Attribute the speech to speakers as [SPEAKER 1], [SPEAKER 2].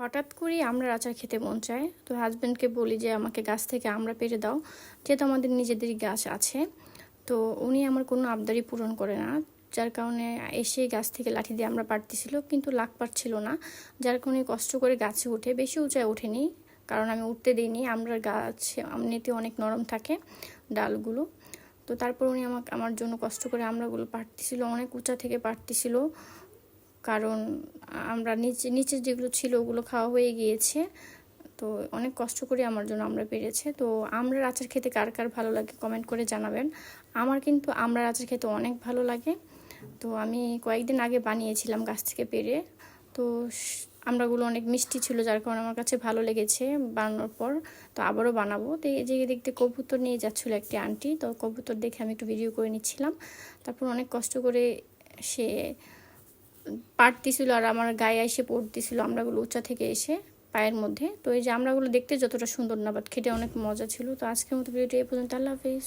[SPEAKER 1] হঠাৎ করেই আমড়ার আচার খেতে মন চায়, তো হাজব্যান্ডকে বলি যে আমাকে গাছ থেকে আমড়া পেড়ে দাও, যেহেতু আমাদের নিজেদেরই গাছ আছে। তো উনি আমার কোনো আবদারই পূরণ করে না, যার কারণে এসে গাছ থেকে লাঠি দিয়ে আমরা পারতেছিল, কিন্তু লাগ পারছিল না, যার কারণে কষ্ট করে গাছে উঠে, বেশি উঁচায় ওঠেনি কারণ আমি উঠতে দিইনি। আমড়ার গাছ এমনিতে অনেক নরম থাকে ডালগুলো। তো তারপর উনি আমার জন্য কষ্ট করে আমড়াগুলো পারতেছিল, অনেক উঁচা থেকে পারতেছিল, কারণ আমরা নিচের যেগুলো ছিল ওগুলো খাওয়া হয়ে গিয়েছে। তো অনেক কষ্ট করে আমার জন্য আমড়া পেরেছে। তো আমড়ার আচার খেতে কার কার ভালো লাগে কমেন্ট করে জানাবেন। আমার কিন্তু আমড়ার আচার খেতে অনেক ভালো লাগে। তো আমি কয়েকদিন আগে বানিয়েছিলাম গাছ থেকে পেরে। তো আমড়াগুলো অনেক মিষ্টি ছিল, যার কারণে আমার কাছে ভালো লেগেছে বানানোর পর। তো আবারও বানাবো। তো এই যে দেখতে কবুতর নিয়ে যাচ্ছিলো একটি আন্টি, তো কবুতর দেখে আমি একটু ভিডিও করে নিচ্ছিলাম। তারপর অনেক কষ্ট করে সে পারতেছিল আর আমার গায়ে এসে পড়তেছিল আমড়াগুলো উঁচা থেকে এসে পায়ের মধ্যে। তো এই যে আমড়াগুলো দেখতে যতটা সুন্দর না, বাট খেতে অনেক মজা ছিল। তো আজকের মতো ভিডিওটি এই পর্যন্ত। আল্লাহ হাফিজ।